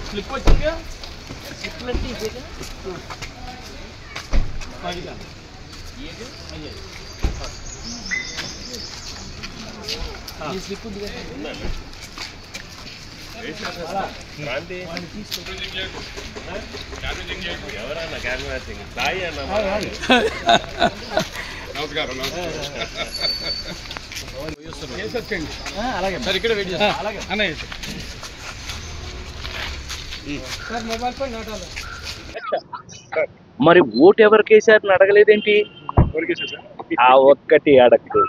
Slip వచ్చిందిగా slip लगी है పైగా ये स्लिप दिया क्रांति ఎవరన్నా క్యాన్వాసింగ్ సాయి అన్న నమస్కారం అలాగే సార్ ఇక్కడ వెయిట్ చేస్తాం అలాగే అన్నయ్య సార్ మొబైల్ పై నోటాలు మరి ఓటు ఎవరికి వేసారని అడగలేదేంటి? ఆ ఒక్కటి అడగదు.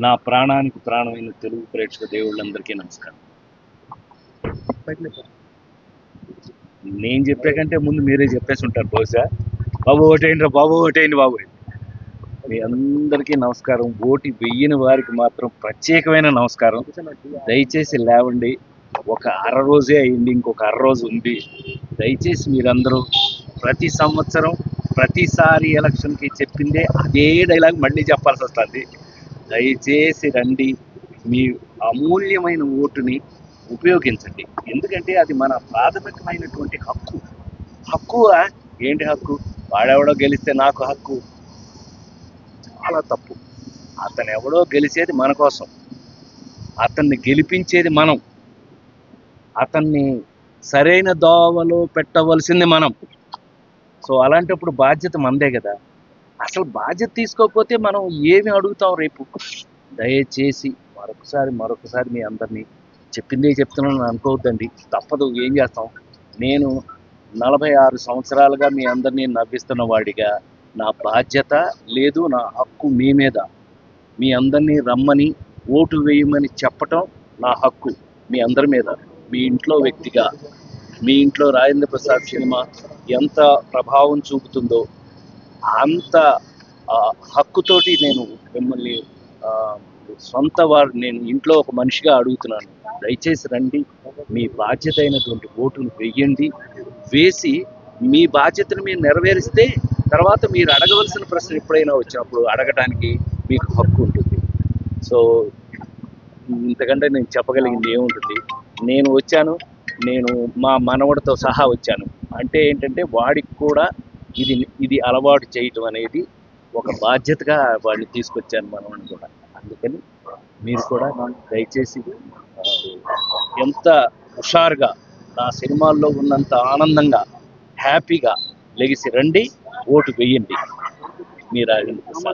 నా ప్రాణానికి ప్రాణమైన తెలుగు ప్రేక్షక దేవుళ్ళందరికీ నమస్కారం. నేను చెప్పే కంటే ముందు మీరే చెప్పేసి ఉంటారు బహుశా. బాబు ఓటేయండి రా బాబు, ఓటేయండి బాబు. మీ అందరికీ నమస్కారం. ఓటు వెయ్యని వారికి మాత్రం ప్రత్యేకమైన నమస్కారం. దయచేసి లేవండి. ఒక అర రోజే అయింది, ఇంకొక అర రోజు ఉంది. దయచేసి మీరందరూ ప్రతి సంవత్సరం ప్రతిసారి ఎలక్షన్కి చెప్పిందే అదే డైలాగ్ మళ్ళీ చెప్పాల్సి వస్తుంది. దయచేసి రండి, మీ అమూల్యమైన ఓటుని ఉపయోగించండి. ఎందుకంటే అది మన ప్రాథమికమైనటువంటి హక్కు. ఏంటి హక్కు? వాడెవడో గెలిస్తే నాకు హక్కు, చాలా తప్పు. అతను ఎవడో గెలిచేది మన కోసం, అతన్ని గెలిపించేది మనం, అతన్ని సరైన దోవలో పెట్టవలసింది మనం. సో అలాంటప్పుడు బాధ్యత మనదే కదా. అసలు బాధ్యత తీసుకోకపోతే మనం ఏమి అడుగుతాం రేపు? దయచేసి మరొకసారి మీ అందరినీ చెప్పిందే చెప్తున్నాను అనుకోవద్దండి. తప్పదు, ఏం చేస్తాం. నేను 46 సంవత్సరాలుగా మీ అందరినీ నవ్విస్తున్న వాడిగా నా బాధ్యత లేదు, నా హక్కు మీ మీద. మీ అందరినీ రమ్మని ఓటు వేయమని చెప్పటం నా హక్కు మీ అందరి మీద. మీ ఇంట్లో వ్యక్తిగా, మీ ఇంట్లో రాజేంద్ర ప్రసాద్ సినిమా ఎంత ప్రభావం చూపుతుందో అంత హక్కుతోటి నేను మిమ్మల్ని నేను ఇంట్లో ఒక మనిషిగా అడుగుతున్నాను. దయచేసి రండి, మీ బాధ్యత అయినటువంటి ఓటును వెయ్యండి. వేసి మీ బాధ్యతను మీరు నెరవేరిస్తే తర్వాత మీరు అడగవలసిన ప్రశ్న ఎప్పుడైనా వచ్చినప్పుడు అడగటానికి మీకు హక్కు ఉంటుంది. సో ఇంతకంటే నేను చెప్పగలిగింది ఏముంటుంది? నేను వచ్చాను, నేను మా మనవడితో సహా వచ్చాను. అంటే ఏంటంటే వాడికి కూడా ఇది అలవాటు చేయటం అనేది ఒక బాధ్యతగా వాడిని తీసుకొచ్చాను మనవాడిని కూడా. అందుకని మీరు కూడా దయచేసి ఎంత హుషారుగా నా సినిమాల్లో ఉన్నంత ఆనందంగా హ్యాపీగా లెగిసి రండి, ఓటు వేయండి. మీ రాజేంద్ర ప్రసాద్.